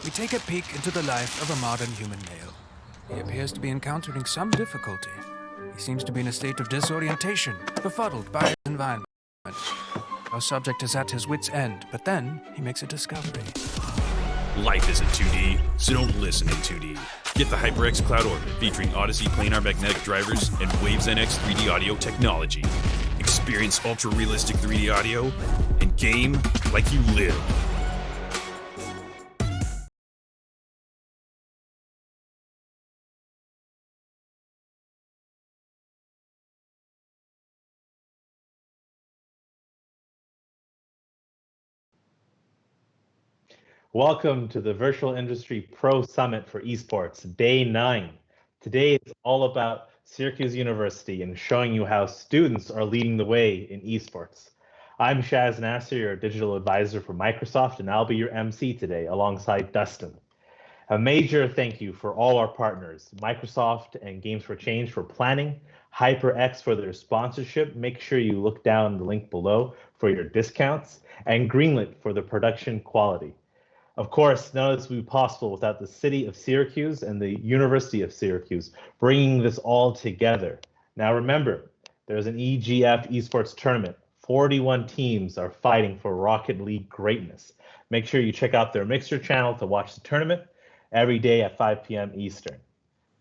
We take a peek into the life of a modern human male. He appears to be encountering some difficulty. He seems to be in a state of disorientation, befuddled by his environment. Our subject is at his wit's end, but then he makes a discovery. Life isn't 2D, so don't listen in 2D. Get the HyperX Cloud Orbit featuring Odyssey planar magnetic drivers and Waves NX 3D audio technology. Experience ultra-realistic 3D audio and game like you live. Welcome to the Virtual Industry Pro Summit for Esports, Day 9. Today it's all about Syracuse University and showing you how students are leading the way in esports. I'm Shaz Nasser, your digital advisor for Microsoft, and I'll be your MC today alongside Dustin. A major thank you for all our partners, Microsoft and Games for Change for planning, HyperX for their sponsorship. Make sure you look down the link below for your discounts, and Greenlit for the production quality. Of course, none of this would be possible without the city of Syracuse and the University of Syracuse bringing this all together. Now remember, there's an EGF esports tournament. 41 teams are fighting for Rocket League greatness. Make sure you check out their Mixer channel to watch the tournament every day at 5 p.m. Eastern.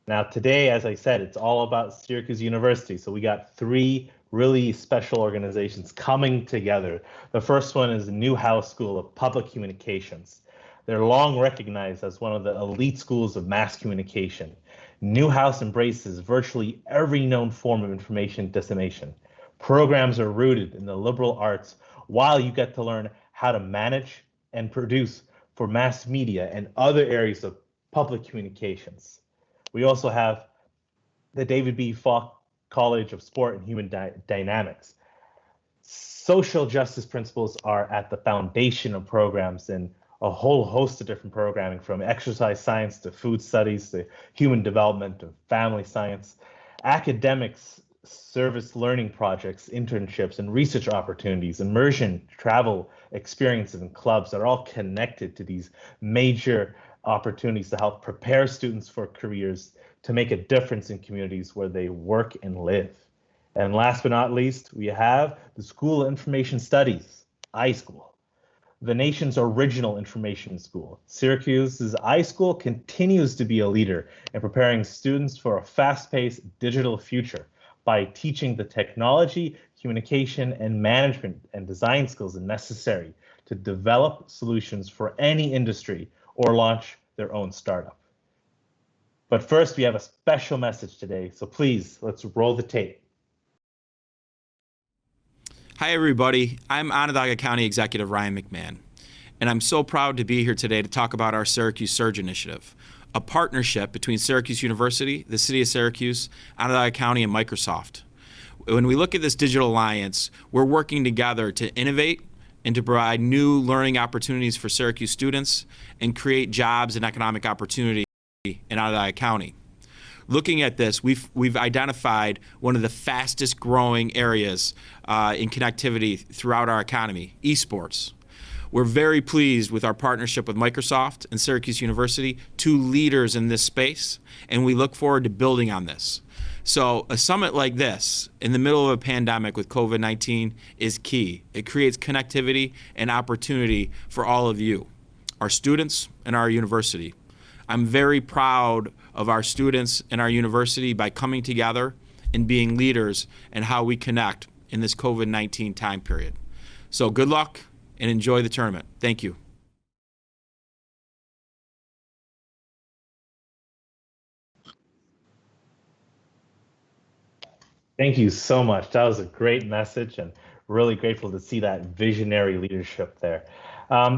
Now today, as I said, it's all about Syracuse University. So we got three really special organizations coming together. The first one is the Newhouse School of Public Communications. They're long recognized as one of the elite schools of mass communication. Newhouse embraces virtually every known form of information dissemination. Programs are rooted in the liberal arts, while you get to learn how to manage and produce for mass media and other areas of public communications. We also have the David B. Falk College of Sport and Human Dynamics. Social justice principles are at the foundation of programs in a whole host of different programming, from exercise science to food studies to human development to family science. Academics, service learning projects, internships, and research opportunities, immersion, travel experiences, and clubs that are all connected to these major opportunities to help prepare students for careers to make a difference in communities where they work and live. And last but not least, we have the School of Information Studies, iSchool, the nation's original information school. Syracuse's iSchool continues to be a leader in preparing students for a fast-paced digital future by teaching the technology, communication, and management and design skills necessary to develop solutions for any industry or launch their own startup. But first, we have a special message today, so please, let's roll the tape. Hi, everybody. I'm Onondaga County Executive Ryan McMahon, and I'm so proud to be here today to talk about our Syracuse Surge Initiative, a partnership between Syracuse University, the City of Syracuse, Onondaga County, and Microsoft. When we look at this digital alliance, we're working together to innovate and to provide new learning opportunities for Syracuse students and create jobs and economic opportunity in Onondaga County. Looking at this, we've identified one of the fastest growing areas in connectivity throughout our economy, esports. We're very pleased with our partnership with Microsoft and Syracuse University, two leaders in this space, and we look forward to building on this. So a summit like this, in the middle of a pandemic with COVID-19, is key. It creates connectivity and opportunity for all of you, our students and our university. I'm very proud of our students and our university by coming together and being leaders in how we connect in this COVID-19 time period. So good luck and enjoy the tournament. Thank you. Thank you so much. That was a great message, and really grateful to see that visionary leadership there.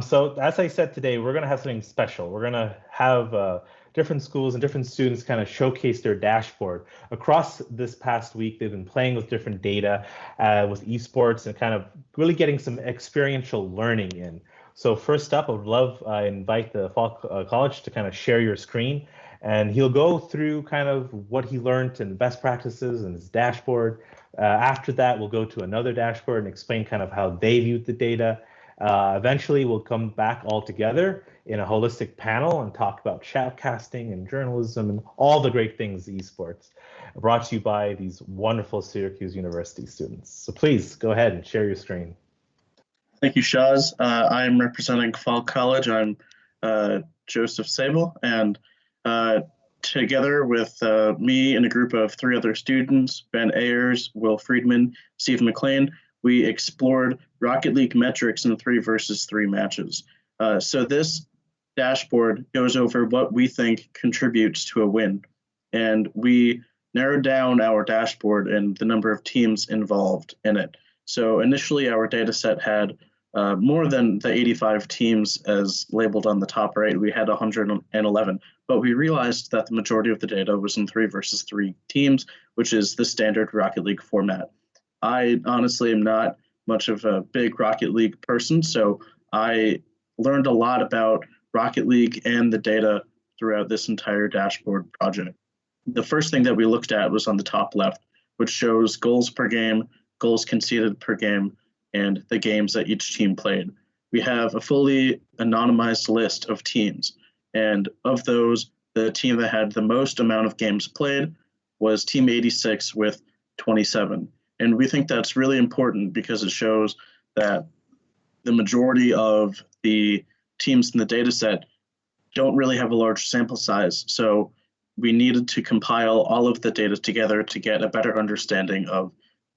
So as I said today, we're going to have something special. We're going to have different schools and different students kind of showcase their dashboard. Across this past week, they've been playing with different data with esports and kind of really getting some experiential learning in. So first up, I would love invite the Falk College to kind of share your screen, and he'll go through kind of what he learned and best practices and his dashboard. After that, we'll go to another dashboard and explain kind of how they viewed the data. Eventually, we'll come back all together in a holistic panel and talk about shoutcasting and journalism and all the great things esports, brought to you by these wonderful Syracuse University students. So please go ahead and share your screen. Thank you, Shaz. I'm representing Fall College. I'm Joseph Sable, and together with me and a group of 3 other students, Ben Ayers, Will Friedman, Steve McLean, we explored Rocket League metrics in 3 versus 3 matches. So this dashboard goes over what we think contributes to a win. And we narrowed down our dashboard and the number of teams involved in it. So initially our data set had more than the 85 teams as labeled on the top right. We had 111, but we realized that the majority of the data was in 3 versus 3 teams, which is the standard Rocket League format. I honestly am not much of a big Rocket League person, so I learned a lot about Rocket League and the data throughout this entire dashboard project. The first thing that we looked at was on the top left, which shows goals per game, goals conceded per game, and the games that each team played. We have a fully anonymized list of teams, and of those, the team that had the most amount of games played was Team 86 with 27. And we think that's really important because it shows that the majority of the teams in the data set don't really have a large sample size. So we needed to compile all of the data together to get a better understanding of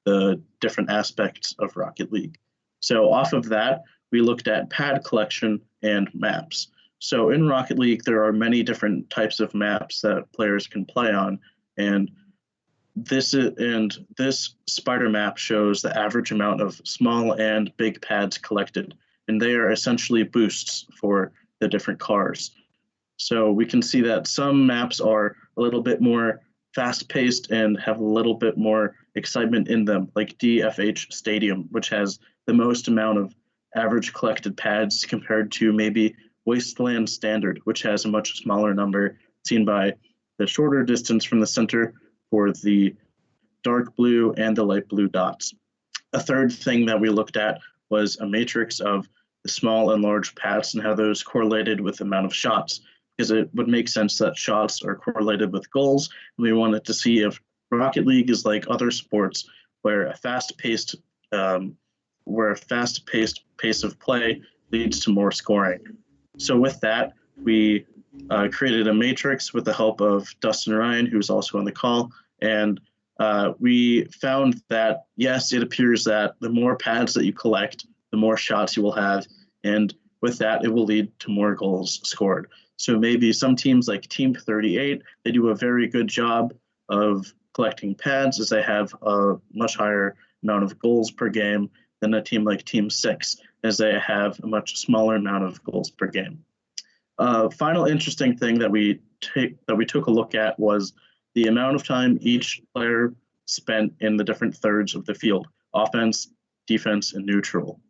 the different aspects of Rocket League. So off of that, we looked at pad collection and maps. So in Rocket League, there are many different types of maps that players can play on. And this spider map shows the average amount of small and big pads collected, and they are essentially boosts for the different cars. So we can see that some maps are a little bit more fast-paced and have a little bit more excitement in them, like DFH Stadium, which has the most amount of average collected pads compared to maybe Wasteland Standard, which has a much smaller number, seen by the shorter distance from the center for the dark blue and the light blue dots. A third thing that we looked at was a matrix of the small and large pads and how those correlated with the amount of shots, because it would make sense that shots are correlated with goals. And we wanted to see if Rocket League is like other sports where a fast-paced pace of play leads to more scoring. So with that, we created a matrix with the help of Dustin Ryan, who's also on the call, and we found that, yes, it appears that the more pads that you collect, the more shots you will have, and with that, it will lead to more goals scored. So maybe some teams like Team 38, they do a very good job of collecting pads as they have a much higher amount of goals per game than a team like Team 6, as they have a much smaller amount of goals per game. Final interesting thing that we took a look at was the amount of time each player spent in the different thirds of the field: offense, defense, and neutral.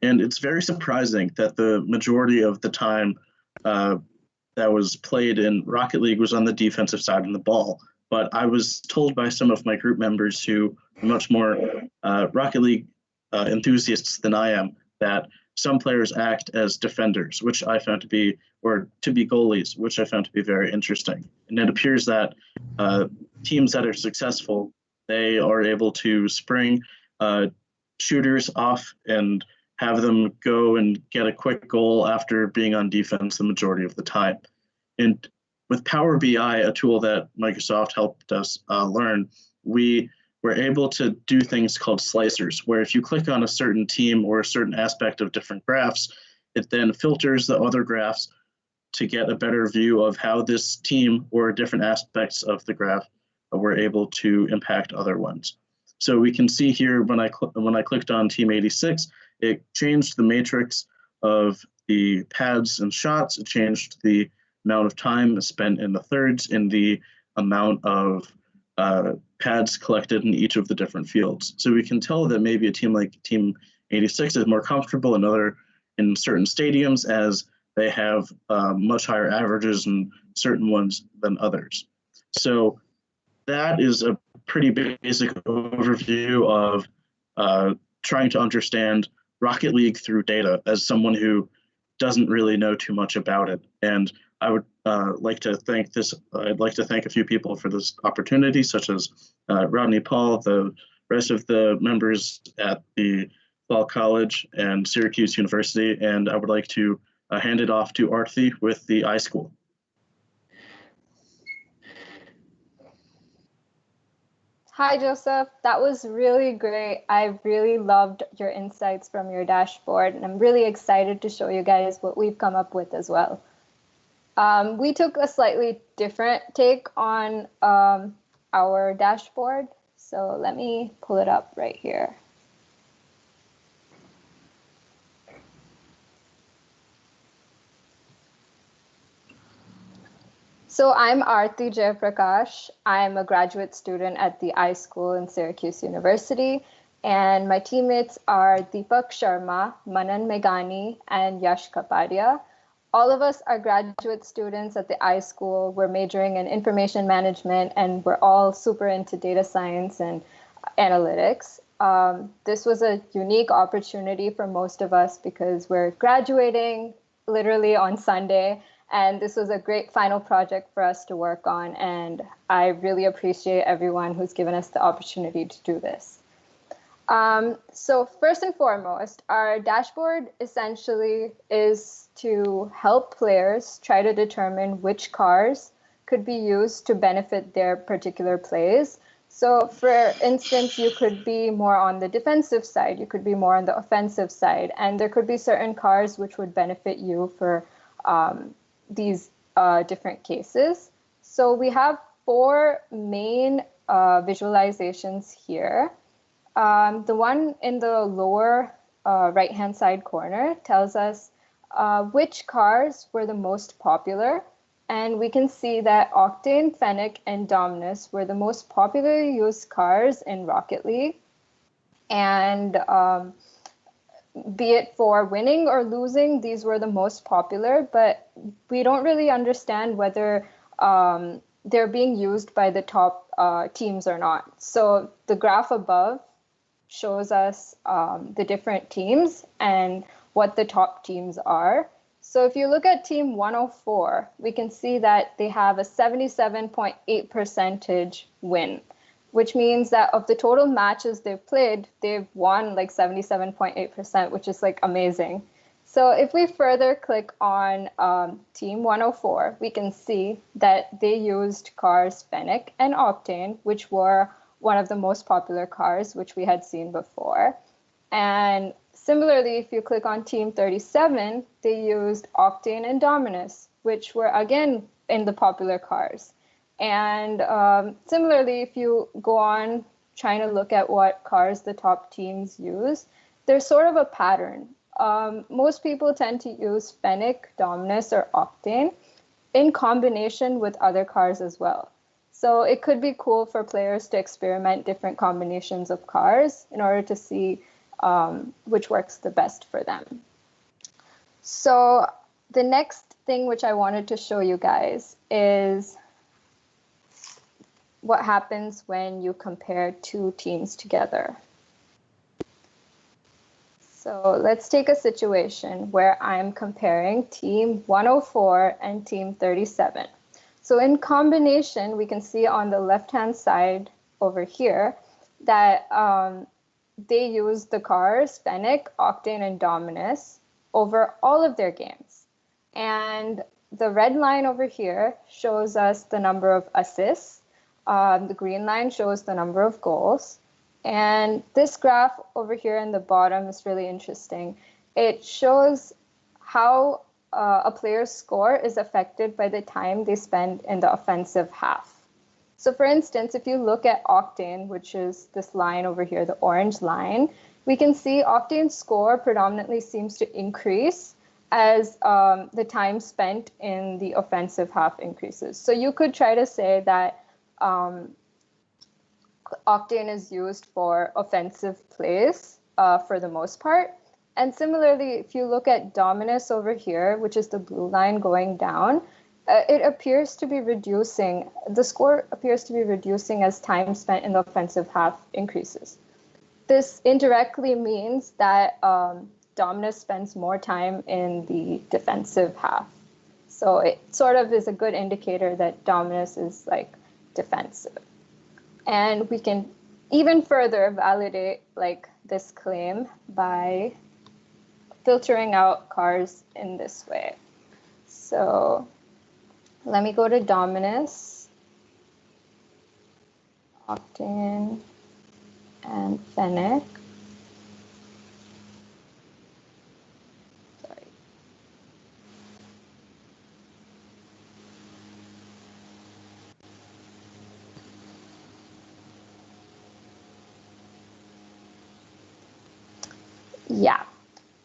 And it's very surprising that the majority of the time that was played in Rocket League was on the defensive side of the ball. But I was told by some of my group members who are much more Rocket League enthusiasts than I am that some players act as defenders, which I found to be goalies, which I found to be very interesting. And it appears that teams that are successful, they are able to spring shooters off and have them go and get a quick goal after being on defense the majority of the time. And with Power BI, a tool that Microsoft helped us learn, we were able to do things called slicers, where if you click on a certain team or a certain aspect of different graphs, it then filters the other graphs to get a better view of how this team or different aspects of the graph were able to impact other ones. So we can see here when I clicked on Team 86, it changed the matrix of the pads and shots. It changed the amount of time spent in the thirds and the amount of pads collected in each of the different fields. So we can tell that maybe a team like Team 86 is more comfortable in certain stadiums, as they have much higher averages in certain ones than others. So that is a pretty basic overview of trying to understand Rocket League through data as someone who doesn't really know too much about it. And I would like to thank I'd like to thank a few people for this opportunity, such as Rodney Paul, the rest of the members at the Fall College and Syracuse University. And I would like to hand it off to Arthi with the iSchool. Hi, Joseph. That was really great. I really loved your insights from your dashboard, and I'm really excited to show you guys what we've come up with as well. We took a slightly different take on our dashboard. So let me pull it up right here. So I'm Arthi Jayaprakash. I'm a graduate student at the iSchool in Syracuse University, and my teammates are Deepak Sharma, Manan Meghani, and Yash Kapadia. All of us are graduate students at the iSchool. We're majoring in information management, and we're all super into data science and analytics. This was a unique opportunity for most of us because we're graduating literally on Sunday. And this was a great final project for us to work on. And I really appreciate everyone who's given us the opportunity to do this. So first and foremost, our dashboard essentially is to help players try to determine which cars could be used to benefit their particular plays. So for instance, you could be more on the defensive side, you could be more on the offensive side, and there could be certain cars which would benefit you for these different cases. So we have 4 main visualizations here. The one in the lower right-hand side corner tells us which cars were the most popular. And we can see that Octane, Fennec, and Dominus were the most popularly used cars in Rocket League. And be it for winning or losing, these were the most popular, but we don't really understand whether they're being used by the top teams or not. So the graph above shows us the different teams and what the top teams are. So if you look at team 104, we can see that they have a 77.8% win, which means that of the total matches they've played, they've won like 77.8%, which is like amazing. So if we further click on team 104, we can see that they used cars Fennec and Octane, which were one of the most popular cars, which we had seen before. And similarly, if you click on team 37, they used Octane and Dominus, which were again in the popular cars. And similarly, if you go on trying to look at what cars the top teams use, there's sort of a pattern. Most people tend to use Fennec, Dominus, or Octane in combination with other cars as well. So it could be cool for players to experiment different combinations of cars in order to see which works the best for them. So the next thing which I wanted to show you guys is what happens when you compare 2 teams together. So let's take a situation where I'm comparing team 104 and team 37. So in combination, we can see on the left-hand side over here that they use the cars Fennec, Octane, and Dominus over all of their games. And the red line over here shows us the number of assists. The green line shows the number of goals. And this graph over here in the bottom is really interesting. It shows how a player's score is affected by the time they spend in the offensive half. So for instance, if you look at Octane, which is this line over here, the orange line, we can see Octane's score predominantly seems to increase as the time spent in the offensive half increases. So you could try to say that Octane is used for offensive plays for the most part. And similarly, if you look at Dominus over here, which is the blue line going down, it appears to be reducing. The score appears to be reducing as time spent in the offensive half increases. this indirectly means that Dominus spends more time in the defensive half. So it sort of is a good indicator that Dominus is like defensive. And we can even further validate like this claim by filtering out cars in this way. So let me go to Dominus, Octane, and Fennec. Sorry. Yeah.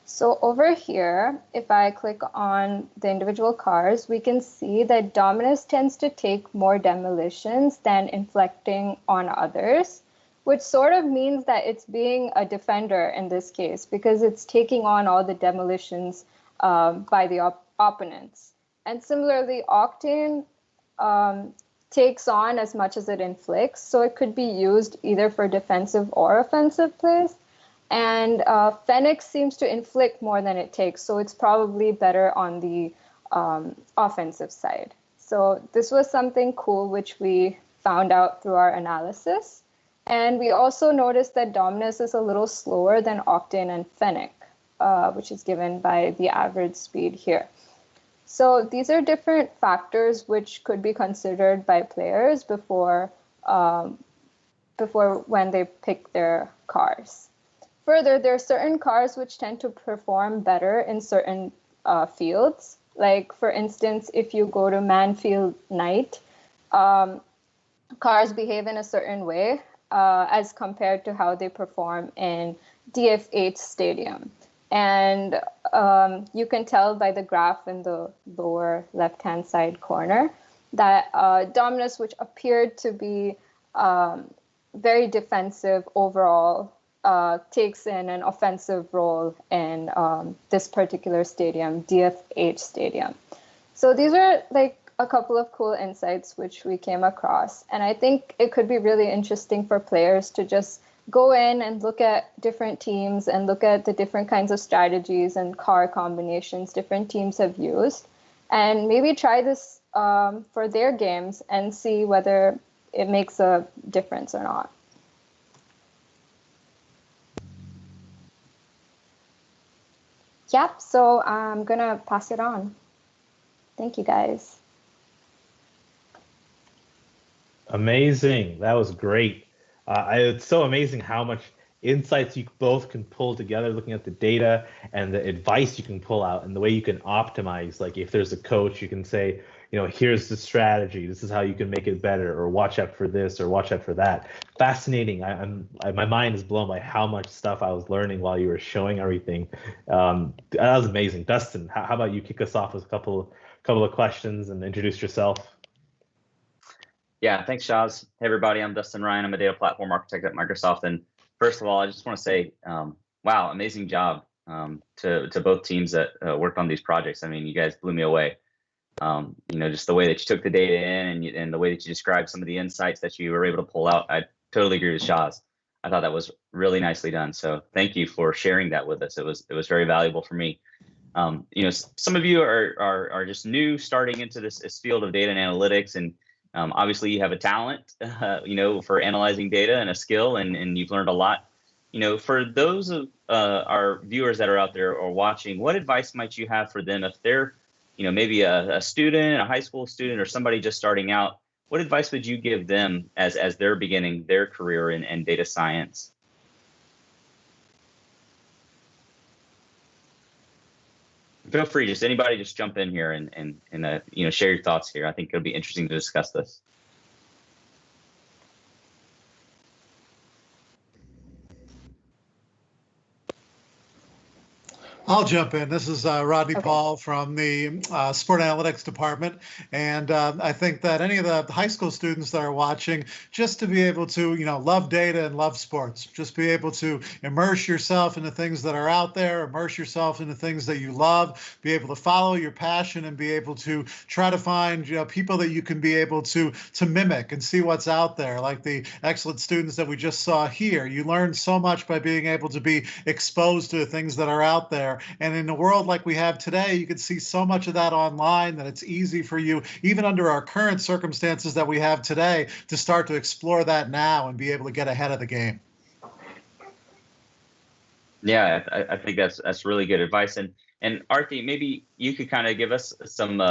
So over here, if I click on the individual cars, we can see that Dominus tends to take more demolitions than inflicting on others, which sort of means that it's being a defender in this case because it's taking on all the demolitions by the opponents. And similarly, Octane takes on as much as it inflicts, so it could be used either for defensive or offensive plays. And Fennec seems to inflict more than it takes, so it's probably better on the offensive side. So this was something cool which we found out through our analysis. And we also noticed that Dominus is a little slower than Octane and Fennec, which is given by the average speed here. So these are different factors which could be considered by players before when they pick their cars. Further, there are certain cars which tend to perform better in certain fields. Like, for instance, if you go to Manfield Night, cars behave in a certain way as compared to how they perform in DFH Stadium. And you can tell by the graph in the lower left-hand side corner that Dominus, which appeared to be very defensive overall, takes in an offensive role in this particular stadium, DFH Stadium. So these are like a couple of cool insights which we came across. And I think it could be really interesting for players to just go in and look at different teams and look at the different kinds of strategies and car combinations different teams have used, and maybe try this for their games and see whether it makes a difference or not. Yep, so I'm gonna pass it on. Thank you, guys. Amazing. That was great. It's so amazing how much insights you both can pull together looking at the data and the advice you can pull out and the way you can optimize. Like if there's a coach, you can say, you know, here's the strategy. This is how you can make it better, or watch out for this, or watch out for that. Fascinating. My mind is blown by how much stuff I was learning while you were showing everything. That was amazing. Dustin, how about you kick us off with a couple of questions and introduce yourself? Yeah, thanks, Shaz. Hey, everybody. I'm Dustin Ryan. I'm a data platform architect at Microsoft. And first of all, I just want to say, wow, amazing job to both teams that worked on these projects. I mean, you guys blew me away. You know, just the way that you took the data in and the way that you described some of the insights that you were able to pull out. I totally agree with Shaz. I thought that was really nicely done. So thank you for sharing that with us. It was very valuable for me. You know, some of you are just new starting into this field of data and analytics, and obviously you have a talent, you know, for analyzing data and a skill, and you've learned a lot. You know, for those of our viewers that are out there or watching, what advice might you have for them if they're, you know, maybe a student, a high school student, or somebody just starting out? What advice would you give them as they're beginning their career in data science? Feel free, just anybody, just jump in here and you know, share your thoughts here. I think it'll be interesting to discuss this. I'll jump in. This is Rodney Okay. Paul from the Sport Analytics Department. And I think that any of the high school students that are watching, just to be able to, love data and love sports, just be able to immerse yourself in the things that are out there, immerse yourself in the things that you love, be able to follow your passion and be able to try to find people that you can be able to mimic and see what's out there, like the excellent students that we just saw here. You learn so much by being able to be exposed to the things that are out there. And in a world like we have today, you can see so much of that online that it's easy for you, even under our current circumstances that we have today, to start to explore that now and be able to get ahead of the game. Yeah, I think that's really good advice. And Arti, maybe you could kind of give us some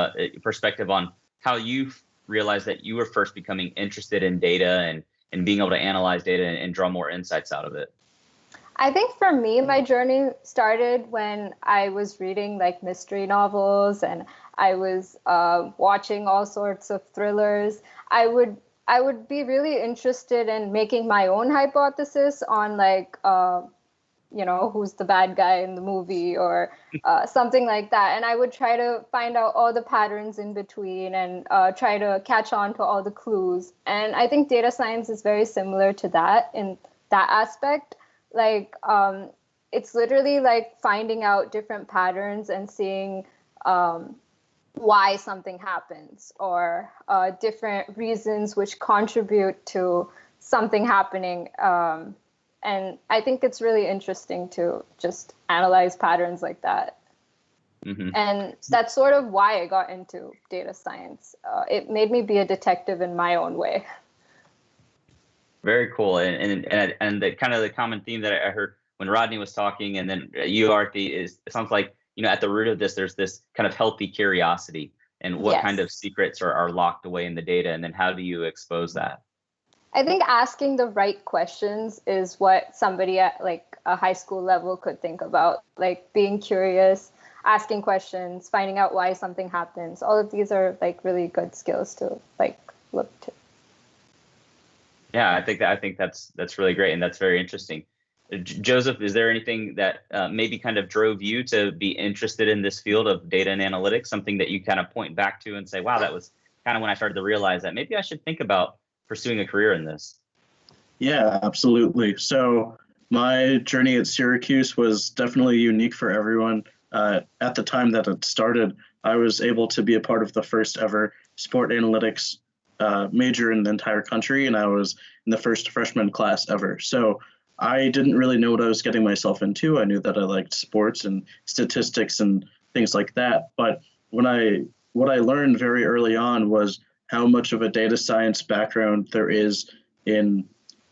perspective on how you realized that you were first becoming interested in data and being able to analyze data and draw more insights out of it. I think for me, my journey started when I was reading like mystery novels and I was watching all sorts of thrillers. I would be really interested in making my own hypothesis on like, who's the bad guy in the movie or something like that. And I would try to find out all the patterns in between and try to catch on to all the clues. And I think data science is very similar to that in that aspect. Like, it's literally like finding out different patterns and seeing why something happens or different reasons which contribute to something happening. And I think it's really interesting to just analyze patterns like that. Mm-hmm. And that's sort of why I got into data science. It made me be a detective in my own way. Very cool. And the kind of the common theme that I heard when Rodney was talking, and then you, Arti, is it sounds like, at the root of this, there's this kind of healthy curiosity and what kind of secrets are locked away in the data, and then how do you expose that? I think asking the right questions is what somebody at like a high school level could think about, like being curious, asking questions, finding out why something happens. All of these are like really good skills to like look to. Yeah, I think that's really great, and that's very interesting. Joseph, is there anything that maybe kind of drove you to be interested in this field of data and analytics? Something that you kind of point back to and say, "Wow, that was kind of when I started to realize that maybe I should think about pursuing a career in this." Yeah, absolutely. So my journey at Syracuse was definitely unique for everyone. At the time that it started, I was able to be a part of the first ever sport analytics major in the entire country, and I was in the first freshman class ever. So I didn't really know what I was getting myself into. I knew that I liked sports and statistics and things like that. But what I learned very early on was how much of a data science background there is in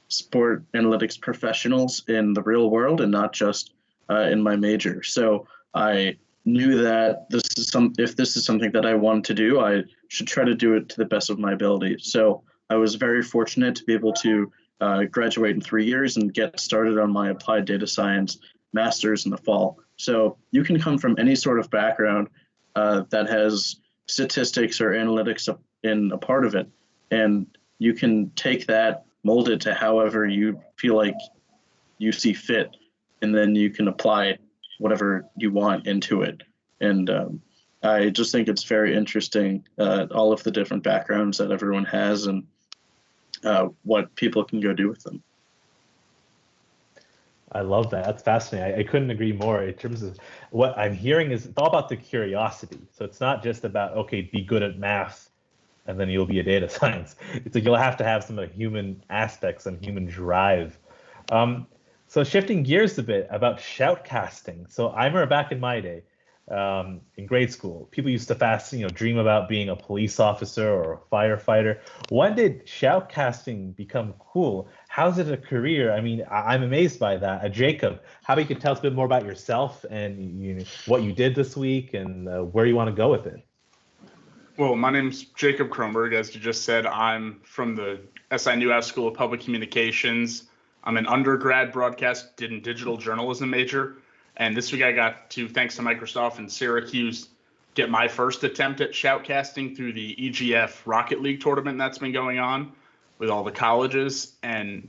sport analytics professionals in the real world and not just in my major. So I knew that if this is something that I wanted to do, I should try to do it to the best of my ability. So I was very fortunate to be able to graduate in 3 years and get started on my applied data science master's in the fall. So you can come from any sort of background that has statistics or analytics in a part of it, and you can take that, mold it to however you feel like you see fit, and then you can apply whatever you want into it. And I just think it's very interesting, all of the different backgrounds that everyone has and what people can go do with them. I love that. That's fascinating. I couldn't agree more. In terms of what I'm hearing is it's all about the curiosity. So it's not just about, okay, be good at math and then you'll be a data science. It's like you'll have to have some of the human aspects and human drive. So shifting gears a bit about shoutcasting. So I remember back in my day, in grade school, people used to dream about being a police officer or a firefighter. When did shoutcasting become cool? How's it a career? I mean, I'm amazed by that. Jacob, how about you could tell us a bit more about yourself and what you did this week and where you want to go with it? Well, my name's Jacob Kronberg. As you just said, I'm from the SI Newhouse School of Public Communications. I'm an undergrad broadcast and digital journalism major. And this week I got to, thanks to Microsoft and Syracuse, get my first attempt at shoutcasting through the EGF Rocket League tournament that's been going on with all the colleges. And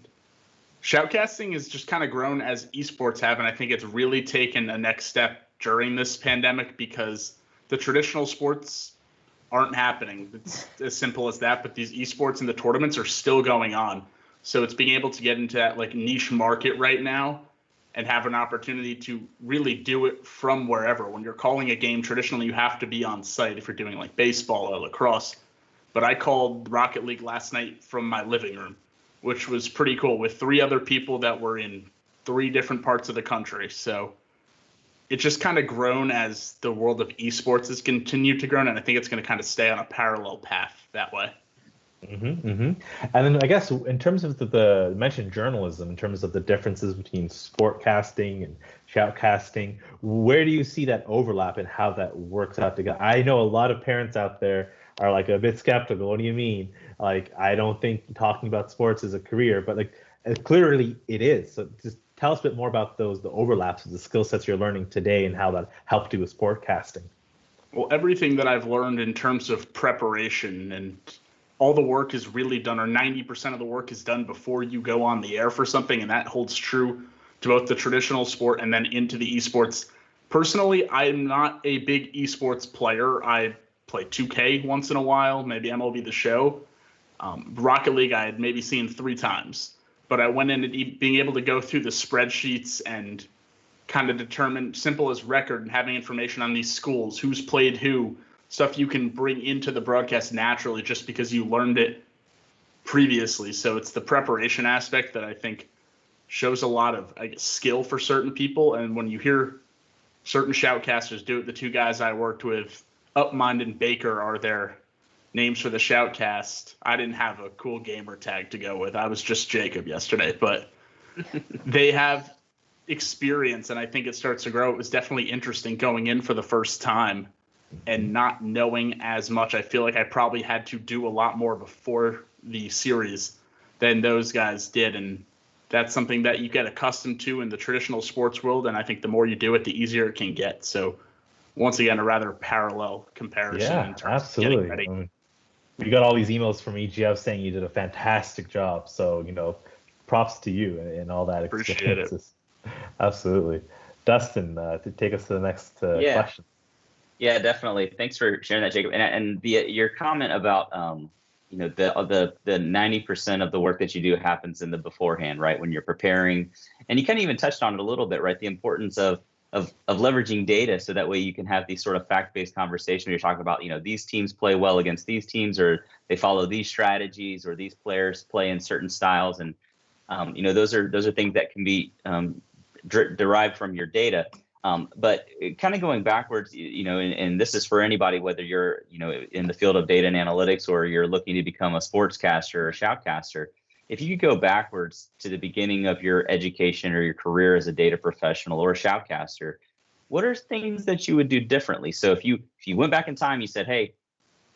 shoutcasting has just kind of grown as esports have, and I think it's really taken a next step during this pandemic because the traditional sports aren't happening. It's as simple as that. But these esports and the tournaments are still going on. So it's being able to get into that like niche market right now and have an opportunity to really do it from wherever. When you're calling a game, traditionally you have to be on site if you're doing like baseball or lacrosse. But I called Rocket League last night from my living room, which was pretty cool, with 3 other people that were in 3 different parts of the country. So it's just kind of grown as the world of esports has continued to grow, and I think it's going to kind of stay on a parallel path that way. And then I guess in terms of the you mentioned journalism, in terms of the differences between sportcasting and shoutcasting, where do you see that overlap and how that works out together? I know a lot of parents out there are like a bit skeptical. What do you mean? Like, I don't think talking about sports is a career, but like clearly it is. So just tell us a bit more about the overlaps of the skill sets you're learning today and how that helped you with sportcasting. Well, everything that I've learned in terms of preparation, and all the work is really done, or 90% of the work is done before you go on the air for something, and that holds true to both the traditional sport and then into the esports. Personally, I'm not a big esports player. I play 2K once in a while, maybe MLB The Show. Rocket League I had maybe seen 3 times, but I went in and being able to go through the spreadsheets and kind of determine, simple as record, and having information on these schools, who's played who, stuff you can bring into the broadcast naturally just because you learned it previously. So it's the preparation aspect that I think shows a lot of, I guess, skill for certain people. And when you hear certain shoutcasters do it, the 2 guys I worked with, Upmind and Baker, are their names for the shoutcast. I didn't have a cool gamer tag to go with. I was just Jacob yesterday, but they have experience, and I think it starts to grow. It was definitely interesting going in for the first time and not knowing as much. I feel like I probably had to do a lot more before the series than those guys did, and that's something that you get accustomed to in the traditional sports world, and I think the more you do it, the easier it can get. So once again, a rather parallel comparison in terms of getting ready. I mean, we got all these emails from EGF saying you did a fantastic job, so props to you and all that experiences. Appreciate it. Absolutely. Dustin, to take us to the next question. Yeah, definitely. Thanks for sharing that, Jacob. And your comment about the 90% of the work that you do happens in the beforehand, right? When you're preparing, and you kind of even touched on it a little bit, right? The importance of leveraging data, so that way you can have these sort of fact-based conversations. You're talking about, these teams play well against these teams, or they follow these strategies, or these players play in certain styles, and those are things that can be derived from your data. But kind of going backwards, and this is for anybody, whether you're, in the field of data and analytics, or you're looking to become a sportscaster or a shoutcaster. If you could go backwards to the beginning of your education or your career as a data professional or a shoutcaster, what are things that you would do differently? So if you went back in time, you said, hey,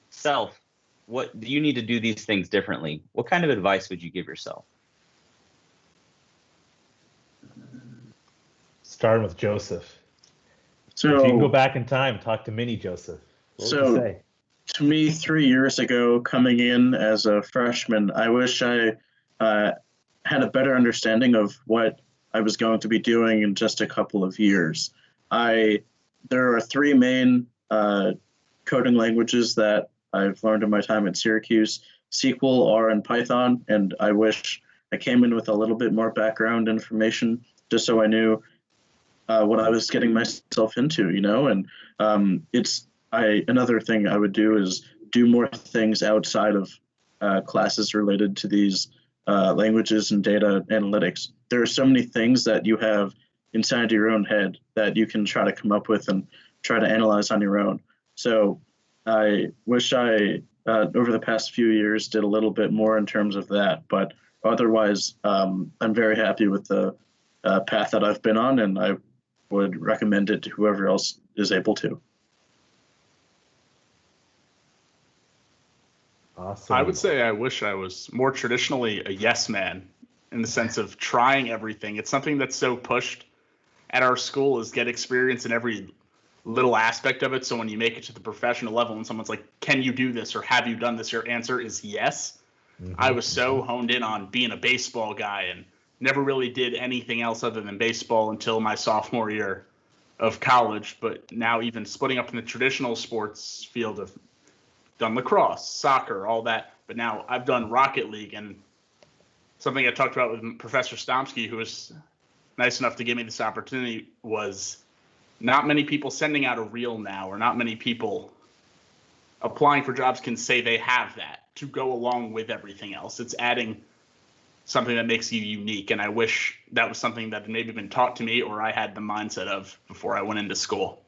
self, what do you need to do these things differently? What kind of advice would you give yourself? Starting with Joseph. So if you can go back in time, talk to mini Joseph. What would you say? To me, 3 years ago, coming in as a freshman, I wish I had a better understanding of what I was going to be doing in just a couple of years. There are 3 main coding languages that I've learned in my time at Syracuse: SQL, R, and Python. And I wish I came in with a little bit more background information, just so I knew what I was getting myself into, And another thing I would do is do more things outside of classes related to these languages and data analytics. There are so many things that you have inside your own head that you can try to come up with and try to analyze on your own. So I wish I, over the past few years, did a little bit more in terms of that. But otherwise, I'm very happy with the path that I've been on, and I would recommend it to whoever else is able to. Awesome. I would say I wish I was more traditionally a yes man, in the sense of trying everything. It's something that's so pushed at our school, is get experience in every little aspect of it. So when you make it to the professional level and someone's like, can you do this, or have you done this? Your answer is yes. Mm-hmm. I was so honed in on being a baseball guy and never really did anything else other than baseball until my sophomore year. of college, but now even splitting up in the traditional sports field of done lacrosse, soccer, all that. But now I've done Rocket League, and something I talked about with Professor Stomsky, who was nice enough to give me this opportunity, was not many people sending out a reel now, or not many people applying for jobs can say they have that to go along with everything else. It's adding something that makes you unique, and I wish that was something that had maybe been taught to me, or I had the mindset of before I went into school.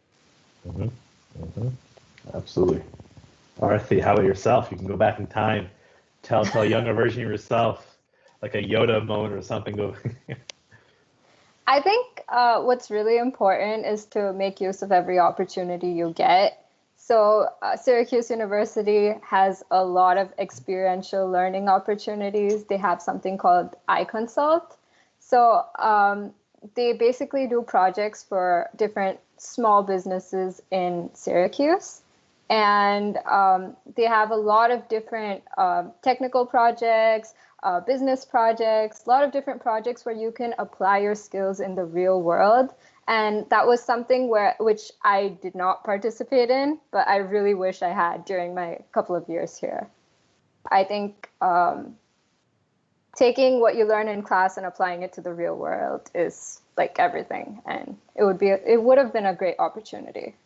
Absolutely. Arthi, how about yourself? You can go back in time, tell a younger version of yourself, like a Yoda moment or something. I think what's really important is to make use of every opportunity you get. So Syracuse University has a lot of experiential learning opportunities. They have something called iConsult. So they basically do projects for different small businesses in Syracuse. And they have a lot of different technical projects, business projects, a lot of different projects where you can apply your skills in the real world. And that was something which I did not participate in, but I really wish I had during my couple of years here. I think taking what you learn in class and applying it to the real world is like everything, and it would have been a great opportunity.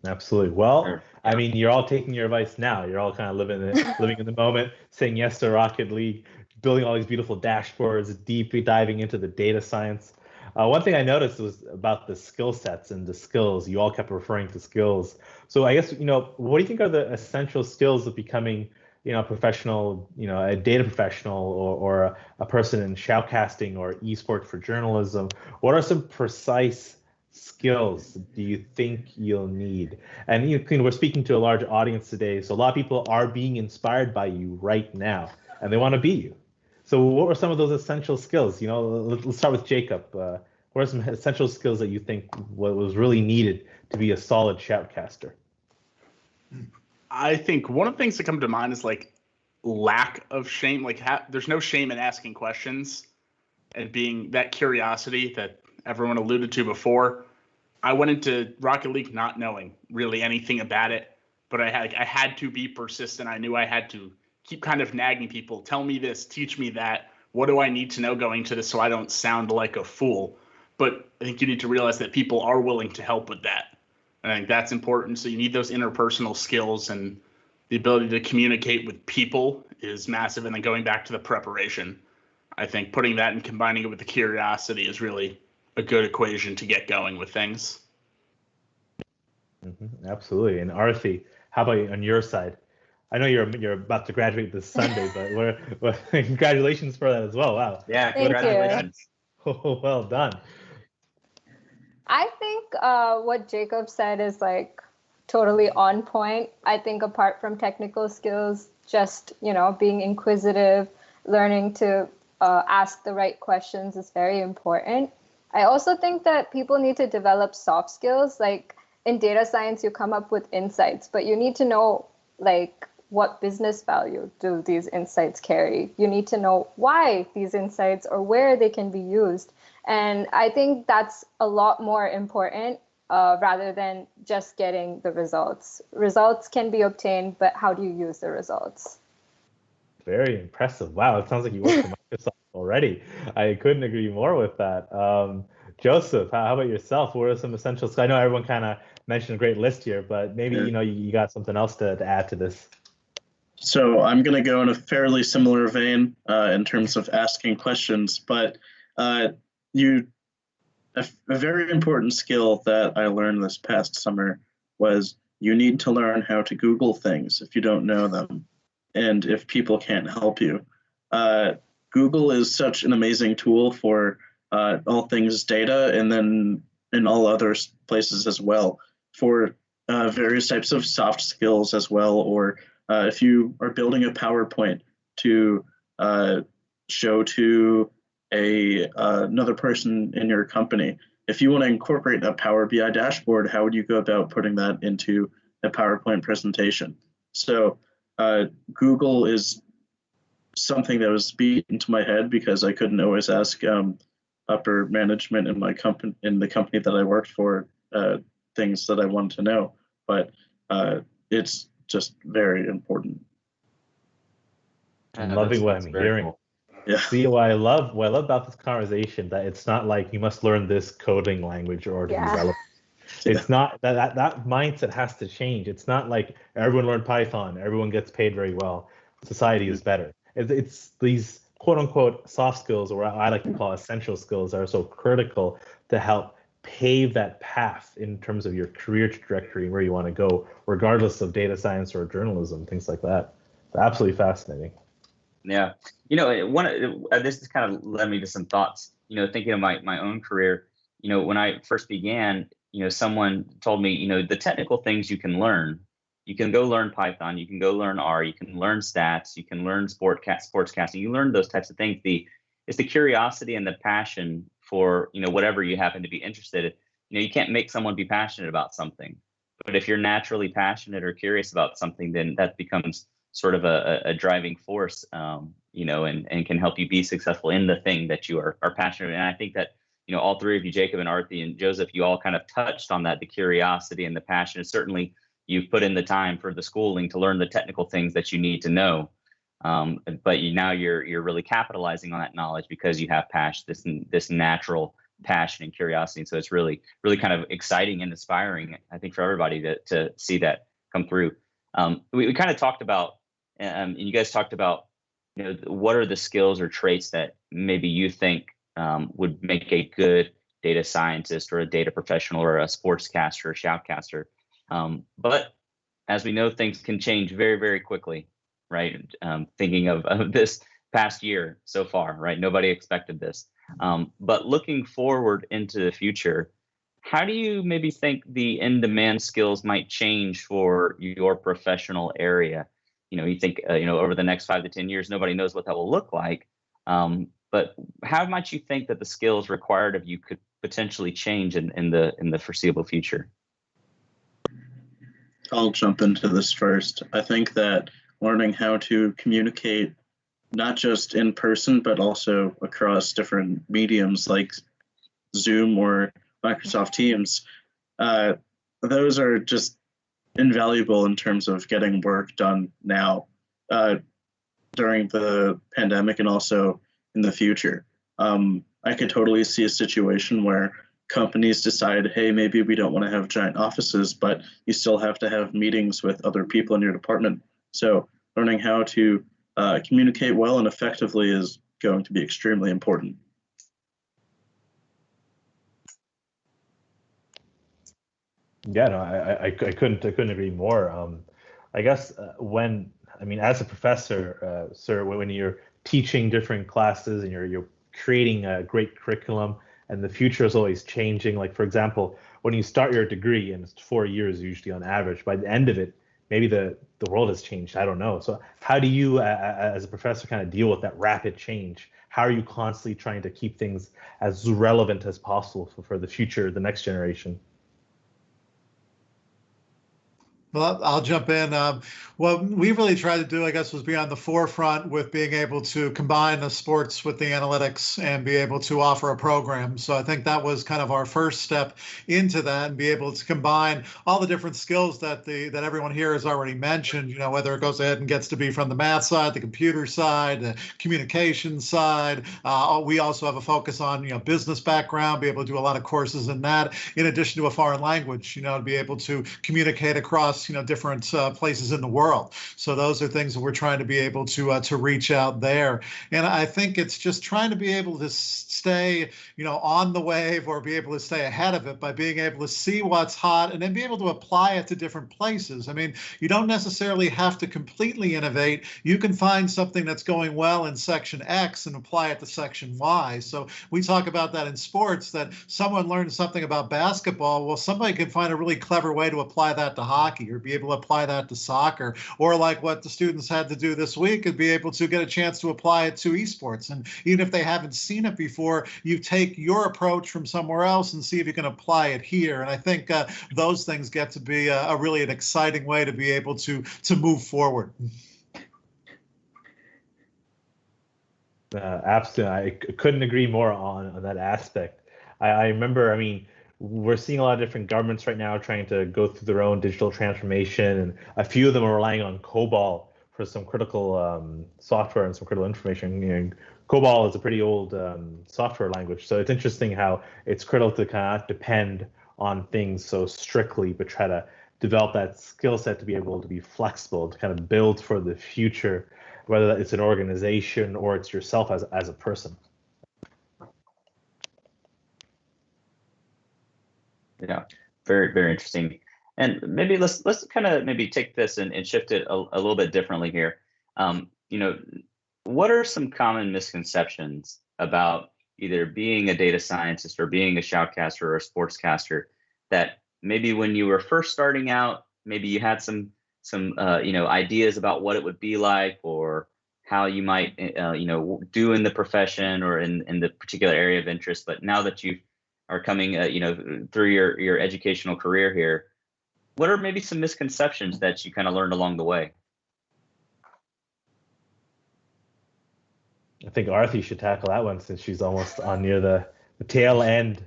Absolutely. Well, I mean, you're all taking your advice now. You're all kind of living in the moment, saying yes to Rocket League, building all these beautiful dashboards, deeply diving into the data science. One thing I noticed was about the skill sets and the skills. You all kept referring to skills. So I guess, what do you think are the essential skills of becoming, a professional, a data professional or a person in shoutcasting or esports for journalism? What are some precise skills do you think you'll need? And we're speaking to a large audience today, so a lot of people are being inspired by you right now, and they want to be you. So what were some of those essential skills? Let's start with Jacob. What are some essential skills that you think was really needed to be a solid shoutcaster? I think one of the things that come to mind is like lack of shame. Like there's no shame in asking questions and being that curiosity that everyone alluded to before. I went into Rocket League not knowing really anything about it, but I had to be persistent. I knew I had to keep kind of nagging people, tell me this, teach me that. What do I need to know going to this so I don't sound like a fool? But I think you need to realize that people are willing to help with that. I think that's important. So you need those interpersonal skills, and the ability to communicate with people is massive. And then going back to the preparation, I think putting that and combining it with the curiosity is really a good equation to get going with things. Absolutely. And Arthi, how about on your side? I know you're about to graduate this Sunday, but congratulations for that as well. Wow. Yeah, Thank congratulations. Oh, well done. I think what Jacob said is like totally on point. I think apart from technical skills, just, being inquisitive, learning to ask the right questions is very important. I also think that people need to develop soft skills. Like in data science, you come up with insights, but you need to know like what business value do these insights carry? You need to know why these insights or where they can be used. And I think that's a lot more important rather than just getting the results. Results can be obtained, but how do you use the results? Very impressive. Wow, it sounds like you work for Microsoft already. I couldn't agree more with that. Joseph, how about yourself? What are some essentials? I know everyone kind of mentioned a great list here, but maybe you got something else to add to this. So I'm going to go in a fairly similar vein in terms of asking questions, but a very important skill that I learned this past summer was you need to learn how to Google things if you don't know them, and if people can't help you. Google is such an amazing tool for all things data, and then in all other places as well, for various types of soft skills as well, or if you are building a PowerPoint to show to another person in your company. If you want to incorporate a Power BI dashboard, how would you go about putting that into a PowerPoint presentation? So Google is something that was beat into my head because I couldn't always ask upper management in my company, in the company that I worked for, things that I wanted to know. But it's just very important. I'm loving what I'm hearing. Cool. Yeah. See, what I love about this conversation, that it's not like you must learn this coding language or to be Yeah. relevant. It's not that mindset has to change. It's not like everyone learned Python, everyone gets paid very well, society is better. It's these quote unquote soft skills, or I like to call essential skills, that are so critical to help pave that path in terms of your career trajectory and where you want to go, regardless of data science or journalism, things like that. It's absolutely fascinating. Yeah. This has kind of led me to some thoughts, thinking of my own career. When I first began, someone told me, the technical things you can learn. You can go learn Python, you can go learn R, you can learn stats, you can learn sportscasting, you learn those types of things. It's the curiosity and the passion for, whatever you happen to be interested in. You can't make someone be passionate about something, but if you're naturally passionate or curious about something, then that becomes sort of a driving force, and can help you be successful in the thing that you are passionate in. And I think that, all three of you, Jacob and Arthi and Joseph, you all kind of touched on that, the curiosity and the passion. And certainly you've put in the time for the schooling to learn the technical things that you need to know. But now you're really capitalizing on that knowledge because you have passion, this natural passion and curiosity. And so it's really, really kind of exciting and inspiring, I think, for everybody to see that come through. We kind of talked about, and you guys talked about, what are the skills or traits that maybe you think would make a good data scientist or a data professional or a sportscaster or shoutcaster. But as we know, things can change very, very quickly, right? Thinking of this past year so far, right? Nobody expected this. But looking forward into the future, how do you maybe think the in-demand skills might change for your professional area? You think, over the next 5 to 10 years, nobody knows what that will look like. But how might you think that the skills required of you could potentially change in the foreseeable future? I'll jump into this first. I think that learning how to communicate, not just in person, but also across different mediums like Zoom or Microsoft Teams, those are just invaluable in terms of getting work done now, during the pandemic and also in the future. I could totally see a situation where companies decide, hey, maybe we don't want to have giant offices, but you still have to have meetings with other people in your department. So learning how to communicate well and effectively is going to be extremely important. Yeah, no, I couldn't agree more. I guess as a professor, sir, when you're teaching different classes and you're creating a great curriculum, and the future is always changing. Like, for example, when you start your degree, and it's 4 years usually on average, by the end of it, maybe the world has changed. I don't know. So how do you, as a professor, kind of deal with that rapid change? How are you constantly trying to keep things as relevant as possible for the future, the next generation? Well, I'll jump in. What we really tried to do, I guess, was be on the forefront with being able to combine the sports with the analytics and be able to offer a program. So I think that was kind of our first step into that, and be able to combine all the different skills that everyone here has already mentioned. Whether it goes ahead and gets to be from the math side, the computer side, the communication side. We also have a focus on business background, be able to do a lot of courses in that, in addition to a foreign language. To be able to communicate across different places in the world. So those are things that we're trying to be able to reach out there. And I think it's just trying to be able to stay on the wave, or be able to stay ahead of it by being able to see what's hot and then be able to apply it to different places. I mean, you don't necessarily have to completely innovate. You can find something that's going well in section X and apply it to section Y. So we talk about that in sports, that someone learns something about basketball. Well, somebody can find a really clever way to apply that to hockey, or be able to apply that to soccer, or like what the students had to do this week, and be able to get a chance to apply it to esports. And even if they haven't seen it before, you take your approach from somewhere else and see if you can apply it here. And I think those things get to be really an exciting way to be able to move forward. Absolutely, I couldn't agree more on that aspect. I remember, I mean, we're seeing a lot of different governments right now trying to go through their own digital transformation, and a few of them are relying on COBOL for some critical software and some critical information. You know, COBOL is a pretty old software language, so it's interesting how it's critical to kind of depend on things so strictly, but try to develop that skill set to be able to be flexible, to kind of build for the future, whether it's an organization or it's yourself as a person. Yeah, very, very interesting. And maybe let's kind of maybe take this and shift it a little bit differently here. You know, what are some common misconceptions about either being a data scientist or being a shoutcaster or a sportscaster that maybe when you were first starting out, maybe you had some you know, ideas about what it would be like or how you might you know, do in the profession or in the particular area of interest, but now that you are coming you know, through your educational career here, what are maybe some misconceptions that you kind of learned along the way? I think Arthi should tackle that one since she's almost on near the tail end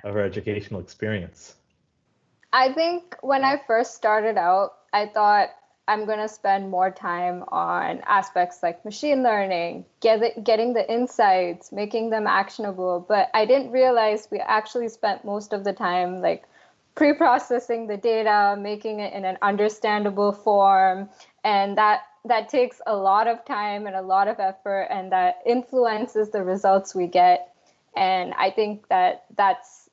of her educational experience. I think when I first started out, I thought I'm going to spend more time on aspects like machine learning, getting the insights, making them actionable. But I didn't realize we actually spent most of the time like pre-processing the data, making it in an understandable form. And that takes a lot of time and a lot of effort, and that influences the results we get. And I think that's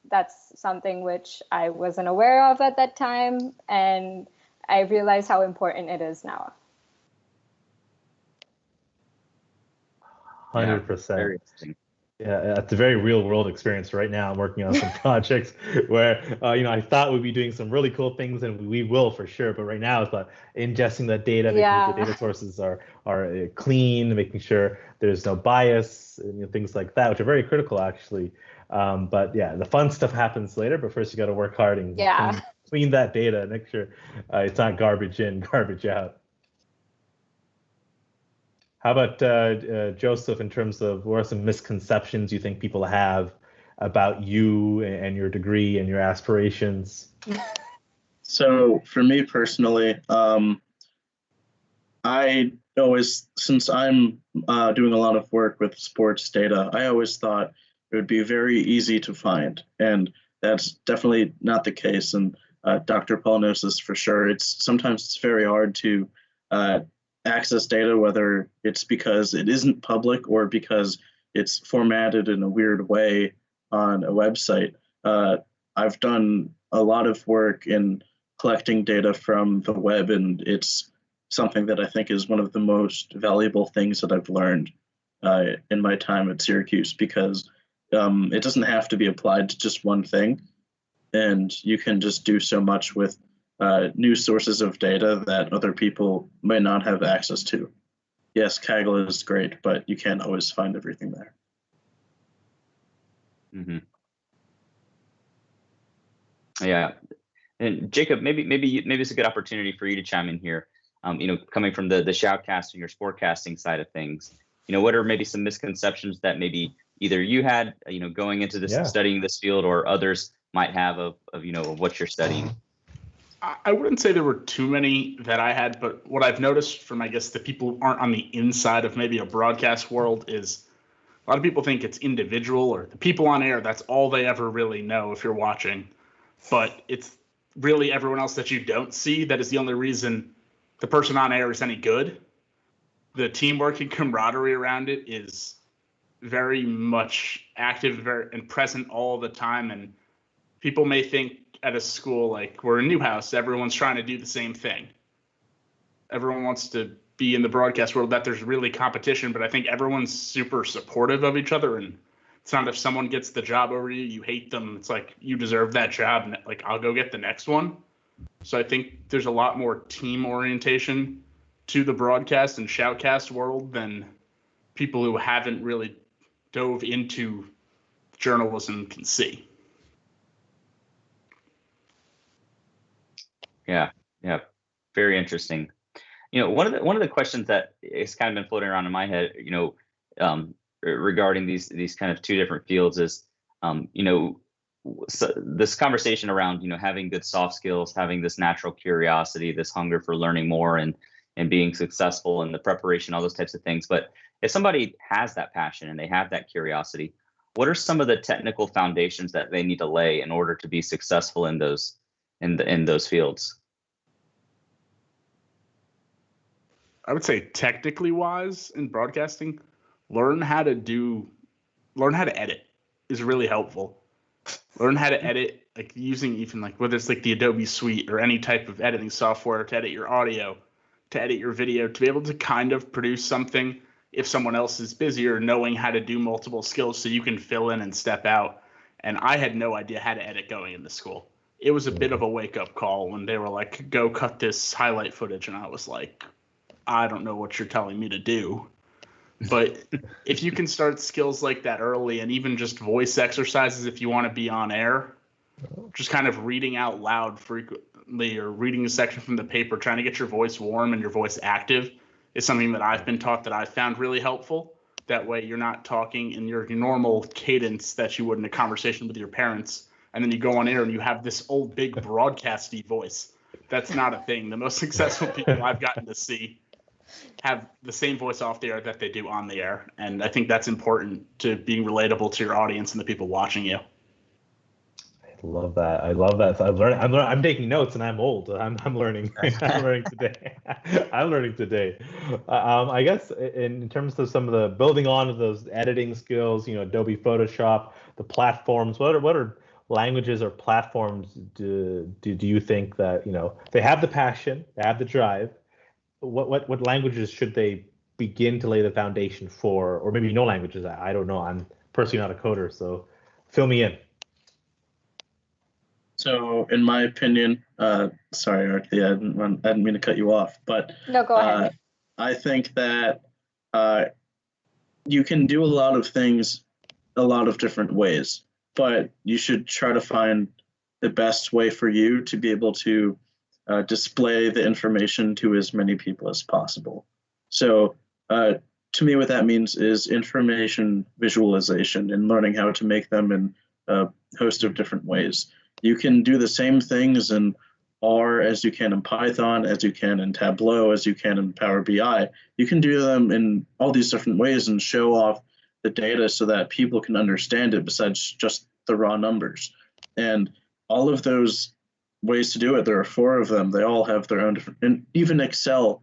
something which I wasn't aware of at that time, and I realize how important it is now. 100%. Very interesting. Yeah, it's a very real world experience right now. I'm working on some projects where, you know, I thought we'd be doing some really cool things, and we will for sure. But right now, it's about ingesting that data, making sure the data sources are clean, making sure there's no bias, and, you know, things like that, which are very critical actually. But yeah, the fun stuff happens later. But first, you got to work hard and clean that data and make sure it's not garbage in, garbage out. How about Joseph, in terms of what are some misconceptions you think people have about you and your degree and your aspirations? So for me personally, I always, since I'm doing a lot of work with sports data, I always thought it would be very easy to find, and that's definitely not the case. And Dr. Paul knows this for sure. Sometimes it's very hard to access data, whether it's because it isn't public or because it's formatted in a weird way on a website. I've done a lot of work in collecting data from the web, and it's something that I think is one of the most valuable things that I've learned in my time at Syracuse, because it doesn't have to be applied to just one thing, and you can just do so much with new sources of data that other people may not have access to. Yes, Kaggle is great, but you can't always find everything there. Mm-hmm. Yeah, and Jacob, maybe it's a good opportunity for you to chime in here. You know, coming from the shoutcasting or sportcasting side of things, you know, what are maybe some misconceptions that maybe either you had, you know, going into this studying this field, or others might have of you know, what you're studying? I wouldn't say there were too many that I had, but what I've noticed from, I guess, the people who aren't on the inside of maybe a broadcast world is a lot of people think it's individual, or the people on air, that's all they ever really know if you're watching. But it's really everyone else that you don't see that is the only reason the person on air is any good. The teamwork and camaraderie around it is very much active and present all the time. And people may think at a school like we're in Newhouse, everyone's trying to do the same thing. Everyone wants to be in the broadcast world, that there's really competition, but I think everyone's super supportive of each other. And it's not if someone gets the job over you, you hate them. It's like, you deserve that job, and like, I'll go get the next one. So I think there's a lot more team orientation to the broadcast and shoutcast world than people who haven't really dove into journalism can see. Yeah, very interesting. You know, one of the questions that has kind of been floating around in my head, you know, regarding these kind of two different fields is, so this conversation around, having good soft skills, having this natural curiosity, this hunger for learning more and being successful in the preparation, all those types of things. But if somebody has that passion and they have that curiosity, what are some of the technical foundations that they need to lay in order to be successful in those fields? I would say technically wise in broadcasting, learn how to edit is really helpful. Learn how to edit, like using even like whether it's like the Adobe Suite or any type of editing software to edit your audio, to edit your video, to be able to kind of produce something if someone else is busy, or knowing how to do multiple skills so you can fill in and step out. And I had no idea how to edit going into school. It was a bit of a wake-up call when they were like, go cut this highlight footage. And I was like, I don't know what you're telling me to do. But if you can start skills like that early, and even just voice exercises if you want to be on air, just kind of reading out loud frequently or reading a section from the paper, trying to get your voice warm and your voice active is something that I've been taught that I've found really helpful. That way you're not talking in your normal cadence that you would in a conversation with your parents, and then you go on air and you have this old big broadcasty voice. That's not a thing. The most successful people I've gotten to see have the same voice off the air that they do on the air. And I think that's important to being relatable to your audience and the people watching you. I love that. I love that. So I'm taking notes, and I'm old. I'm learning. I'm learning today. I'm learning today. I guess in terms of some of the building on of those editing skills, Adobe Photoshop, the platforms. What are languages or platforms do you think that they have the passion, they have the drive? What languages should they begin to lay the foundation for, or maybe no languages? I don't know. I'm personally not a coder, so fill me in. So, in my opinion, sorry, Artie, I didn't mean to cut you off, but No, go ahead. I think that you can do a lot of things a lot of different ways, but you should try to find the best way for you to be able to display the information to as many people as possible. So, to me, what that means is information visualization and learning how to make them in a host of different ways. You can do the same things in R as you can in Python, as you can in Tableau, as you can in Power BI. You can do them in all these different ways and show off the data so that people can understand it besides just the raw numbers. And all of those ways to do it, there are 4 of them. They all have their own different, and even Excel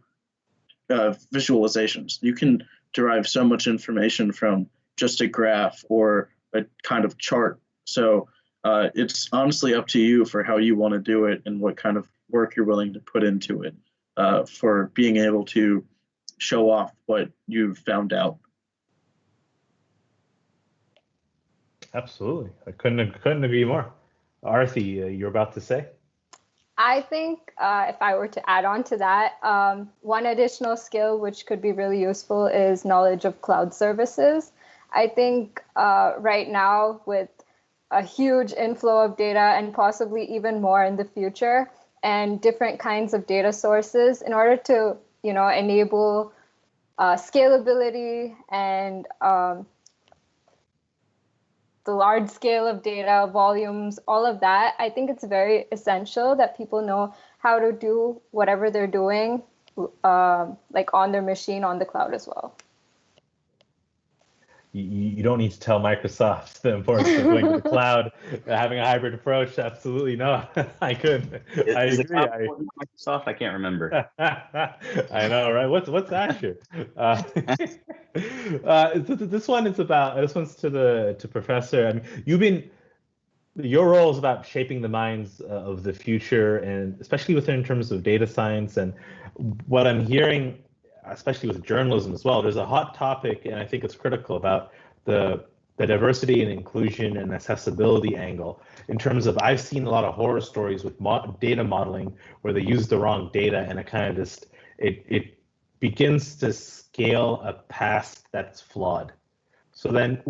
visualizations. You can derive so much information from just a graph or a kind of chart. So it's honestly up to you for how you want to do it and what kind of work you're willing to put into it for being able to show off what you've found out. Absolutely. I couldn't agree more. Arthi, you're about to say? I think if I were to add on to that, one additional skill which could be really useful is knowledge of cloud services. I think right now, with a huge inflow of data and possibly even more in the future, and different kinds of data sources, in order to enable scalability and the large scale of data volumes, all of that, I think it's very essential that people know how to do whatever they're doing, like on their machine, on the cloud as well. You don't need to tell Microsoft the importance of going to the cloud, having a hybrid approach. Absolutely not. I couldn't. I agree. Microsoft? I can't remember. I know, right? What's Azure? This one's to Professor. I mean, your role is about shaping the minds of the future, and especially within terms of data science. And what I'm hearing, especially with journalism as well, there's a hot topic, and I think it's critical, about the diversity and inclusion and accessibility angle. In terms of, I've seen a lot of horror stories with data modeling where they use the wrong data, and it kind of just it begins to scale a past that's flawed. So then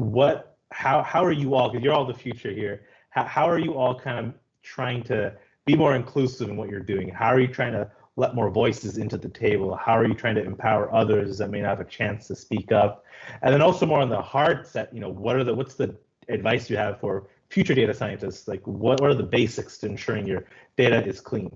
how are you all, because you're all the future here, how are you all kind of trying to be more inclusive in what you're doing? How are you trying to let more voices into the table? How are you trying to empower others that may not have a chance to speak up? And then also more on the hard set, what's the advice you have for future data scientists? Like what are the basics to ensuring your data is clean?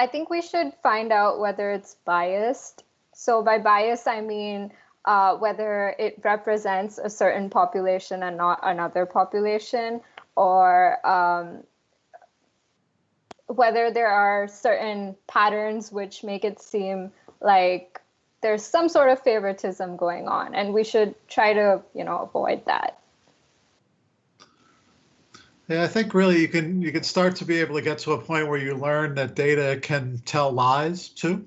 I think we should find out whether it's biased. So by bias, I mean whether it represents a certain population and not another population, or whether there are certain patterns which make it seem like there's some sort of favoritism going on, and we should try to, avoid that. Yeah, I think really you can start to be able to get to a point where you learn that data can tell lies too.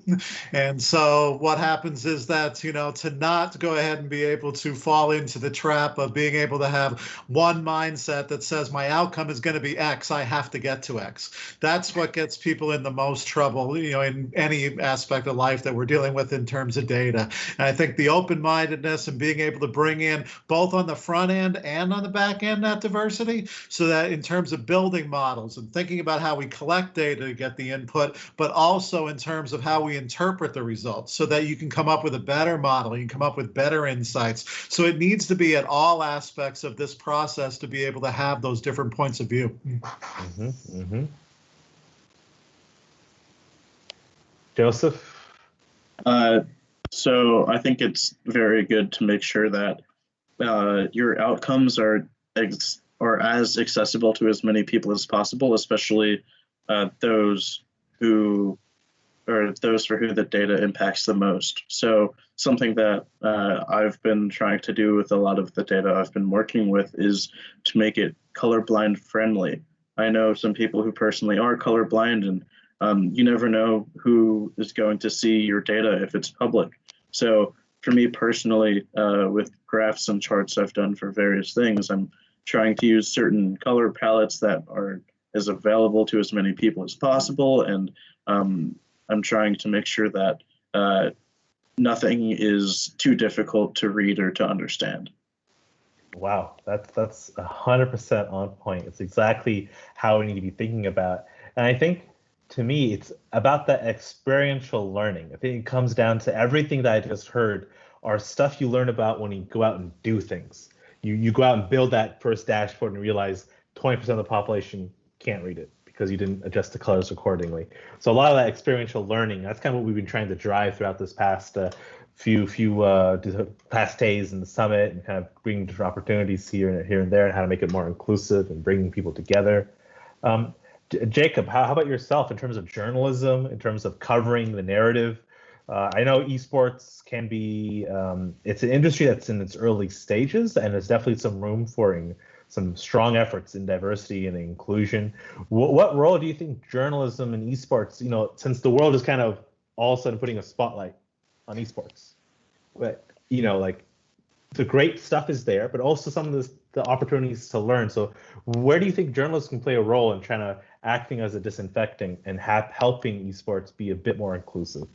And so what happens is that, to not go ahead and be able to fall into the trap of being able to have one mindset that says my outcome is going to be X, I have to get to X. That's what gets people in the most trouble, in any aspect of life that we're dealing with in terms of data. And I think the open-mindedness and being able to bring in both on the front end and on the back end that diversity, so that in terms of building models and thinking about how we collect data to get the input, but also in terms of how we interpret the results so that you can come up with a better model, you can come up with better insights. So it needs to be at all aspects of this process to be able to have those different points of view. Mm-hmm, mm-hmm. Joseph? So I think it's very good to make sure that your outcomes are as accessible to as many people as possible, especially those for who the data impacts the most. So something that I've been trying to do with a lot of the data I've been working with is to make it colorblind friendly. I know some people who personally are colorblind, and you never know who is going to see your data if it's public. So for me personally, with graphs and charts I've done for various things, I'm trying to use certain color palettes that are as available to as many people as possible, and I'm trying to make sure that nothing is too difficult to read or to understand. Wow, that's 100% on point. It's exactly how we need to be thinking about. And I think, to me, it's about that experiential learning. I think it comes down to everything that I just heard are stuff you learn about when you go out and do things. You go out and build that first dashboard and realize 20% of the population can't read it because you didn't adjust the colors accordingly. So a lot of that experiential learning, that's kind of what we've been trying to drive throughout this past few past days in the summit, and kind of bringing different opportunities here and there, and how to make it more inclusive and bringing people together. Jacob, how about yourself in terms of journalism, in terms of covering the narrative? I know esports can be, it's an industry that's in its early stages, and there's definitely some room for some strong efforts in diversity and inclusion. What role do you think journalism and esports, since the world is kind of all of a sudden putting a spotlight on esports, but, the great stuff is there, but also some of the opportunities to learn. So where do you think journalists can play a role in trying to acting as a disinfecting and helping esports be a bit more inclusive?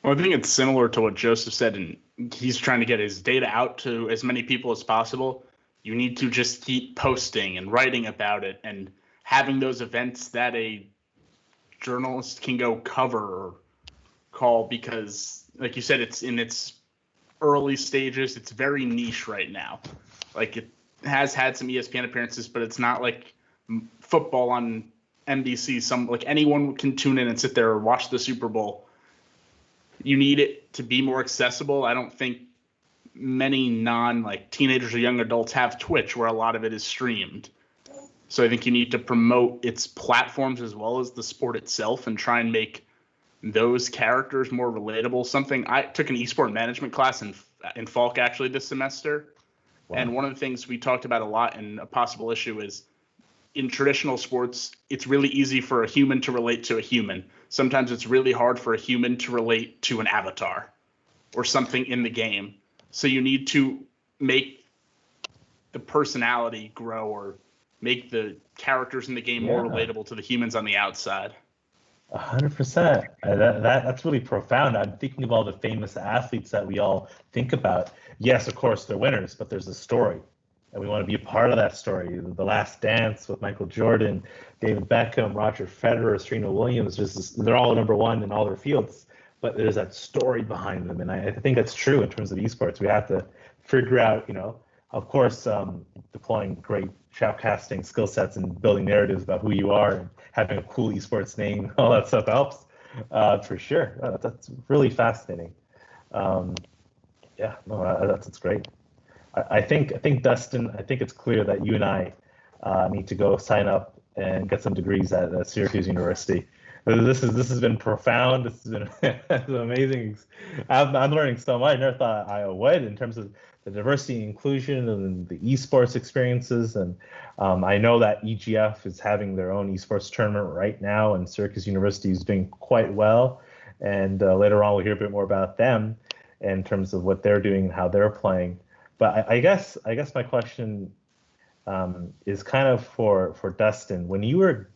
Well, I think it's similar to what Joseph said, and he's trying to get his data out to as many people as possible. You need to just keep posting and writing about it and having those events that a journalist can go cover or call, because, like you said, it's in its early stages. It's very niche right now. Like, it has had some ESPN appearances, but it's not like football on NBC. Like, anyone can tune in and sit there or watch the Super Bowl. You need it to be more accessible. I don't think many teenagers or young adults have Twitch, where a lot of it is streamed. So I think you need to promote its platforms as well as the sport itself, and try and make those characters more relatable. Something I took an esport management class in Falk actually this semester. Wow. And one of the things we talked about a lot, and a possible issue, is in traditional sports, it's really easy for a human to relate to a human. Sometimes it's really hard for a human to relate to an avatar or something in the game. So you need to make the personality grow, or make the characters in the game more relatable to the humans on the outside. 100%. That's really profound. I'm thinking of all the famous athletes that we all think about. Yes, of course, they're winners, but there's a story. and we want to be a part of that story. The Last Dance with Michael Jordan, David Beckham, Roger Federer, Serena Williams, they're all number one in all their fields, but there's that story behind them. And I think that's true in terms of esports. We have to figure out, of course, deploying great shoutcasting skill sets and building narratives about who you are and having a cool esports name, all that stuff helps for sure. That's really fascinating. That's great. I think Dustin, I think it's clear that you and I need to go sign up and get some degrees at Syracuse University. This has been profound. This has been amazing. I'm learning so much. I never thought I would in terms of the diversity and inclusion and the esports experiences. And I know that EGF is having their own esports tournament right now, and Syracuse University is doing quite well. And later on, we'll hear a bit more about them in terms of what they're doing and how they're playing. But I guess my question is kind of for Dustin. When you were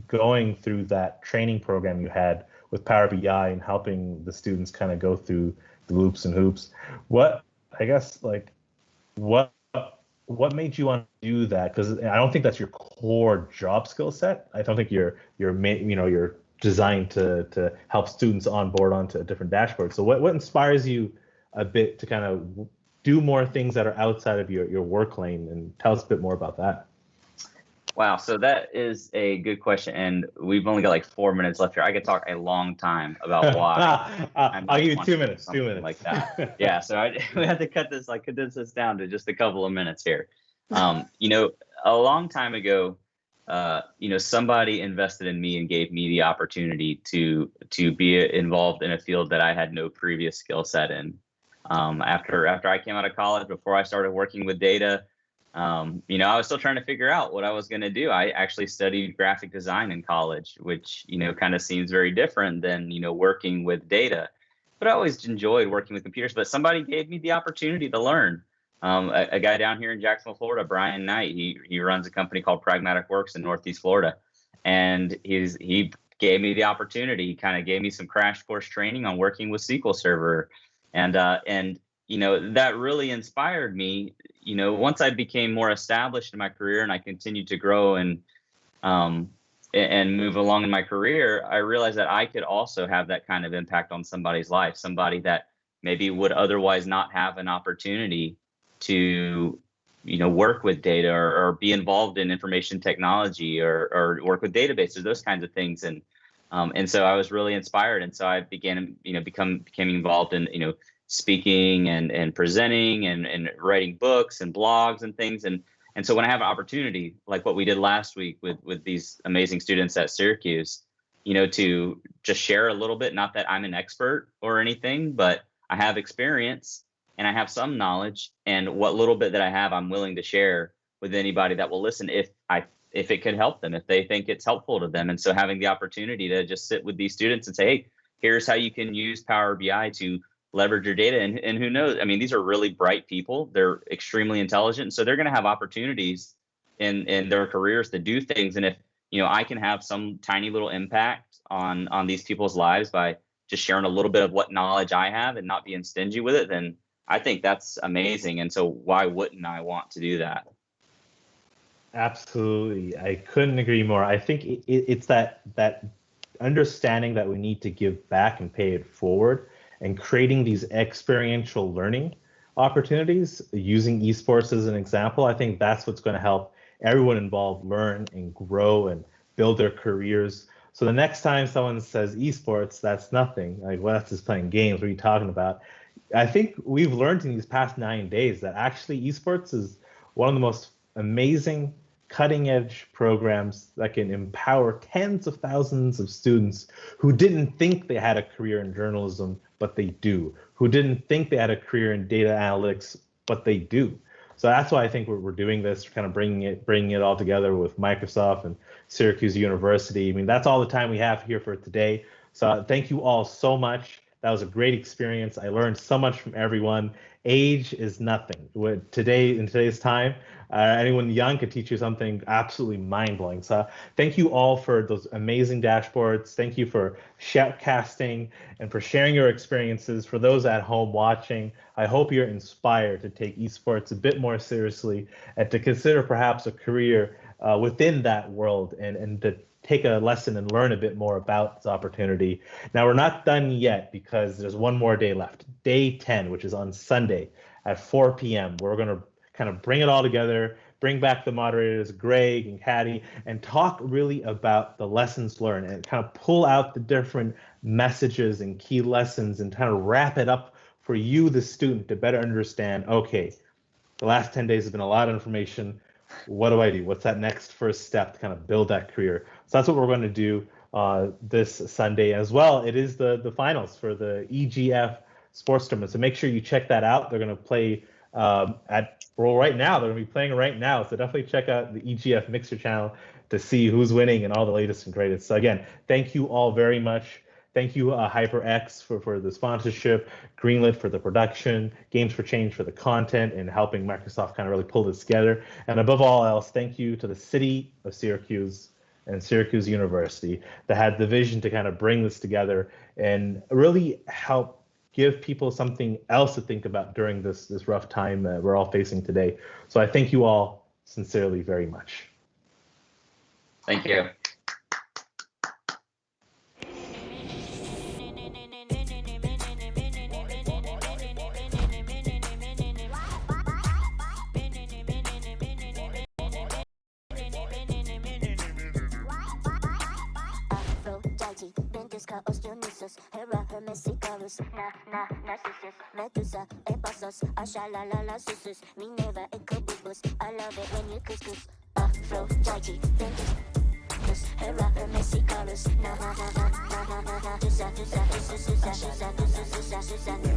going through that training program you had with Power BI and helping the students kind of go through the loops and hoops, what made you want to do that? Because I don't think that's your core job skill set. I don't think you're designed to help students onboard onto a different dashboard. So what inspires you a bit to kind of do more things that are outside of your work lane, and tell us a bit more about that. Wow, so that is a good question, and we've only got like 4 minutes left here. I could talk a long time about why. I'll give you 2 minutes. 2 minutes like that. Yeah, so we have to condense this down to just a couple of minutes here. A long time ago, somebody invested in me and gave me the opportunity to be involved in a field that I had no previous skill set in. After I came out of college, before I started working with data, I was still trying to figure out what I was going to do. I actually studied graphic design in college, which, kind of seems very different than, working with data. But I always enjoyed working with computers. But somebody gave me the opportunity to learn. A guy down here in Jacksonville, Florida, Brian Knight, he runs a company called Pragmatic Works in Northeast Florida. And he gave me the opportunity. He kind of gave me some crash course training on working with SQL Server. And that really inspired me. Once I became more established in my career and I continued to grow and move along in my career, I realized that I could also have that kind of impact on somebody's life, somebody that maybe would otherwise not have an opportunity to, work with data or be involved in information technology or work with databases, those kinds of things. And so I was really inspired. And so I began, became involved in, speaking and presenting and writing books and blogs and things. And so when I have an opportunity, like what we did last week with these amazing students at Syracuse, to just share a little bit, not that I'm an expert or anything, but I have experience and I have some knowledge, and what little bit that I have, I'm willing to share with anybody that will listen if it could help them, if they think it's helpful to them. And so having the opportunity to just sit with these students and say, hey, here's how you can use Power BI to leverage your data. And who knows? I mean, these are really bright people. They're extremely intelligent. So they're going to have opportunities in their careers to do things. And if, I can have some tiny little impact on these people's lives by just sharing a little bit of what knowledge I have and not being stingy with it, then I think that's amazing. And so why wouldn't I want to do that? Absolutely. I couldn't agree more. I think it's that understanding that we need to give back and pay it forward, and creating these experiential learning opportunities using esports as an example. I think that's what's going to help everyone involved learn and grow and build their careers. So the next time someone says esports, that's nothing. Like, well, that's just playing games. What are you talking about? I think we've learned in these past 9 days that actually esports is one of the most amazing cutting edge programs that can empower tens of thousands of students who didn't think they had a career in journalism, but they do, who didn't think they had a career in data analytics, but they do. So that's why I think we're doing this, kind of bringing it all together with Microsoft and Syracuse University. I mean, that's all the time we have here for today. So thank you all so much. That was a great experience. I learned so much from everyone. Age is nothing. In today's time, anyone young could teach you something absolutely mind-blowing. So thank you all for those amazing dashboards. Thank you for shoutcasting and for sharing your experiences. For those at home watching, I hope you're inspired to take esports a bit more seriously and to consider perhaps a career within that world and to take a lesson and learn a bit more about this opportunity. Now, we're not done yet because there's one more day left. Day 10, which is on Sunday at 4 p.m. We're going to kind of bring it all together, bring back the moderators, Greg and Caddy, and talk really about the lessons learned and kind of pull out the different messages and key lessons and kind of wrap it up for you, the student, to better understand, okay, the last 10 days has been a lot of information. What do I do? What's that next first step to kind of build that career? So that's what we're going to do this Sunday as well. It is the finals for the EGF sports tournament. So make sure you check that out. They're going to play right now. They're going to be playing right now. So definitely check out the EGF Mixer channel to see who's winning and all the latest and greatest. So again, thank you all very much. Thank you, HyperX, for the sponsorship, Greenlit for the production, Games for Change for the content, and helping Microsoft kind of really pull this together. And above all else, thank you to the city of Syracuse and Syracuse University that had the vision to kind of bring this together and really help give people something else to think about during this rough time we're all facing today. So I thank you all sincerely very much. Thank you. I love it when you couscous. Aphrodite, vintage, Hera, her messy colors. Na na na na na na na na.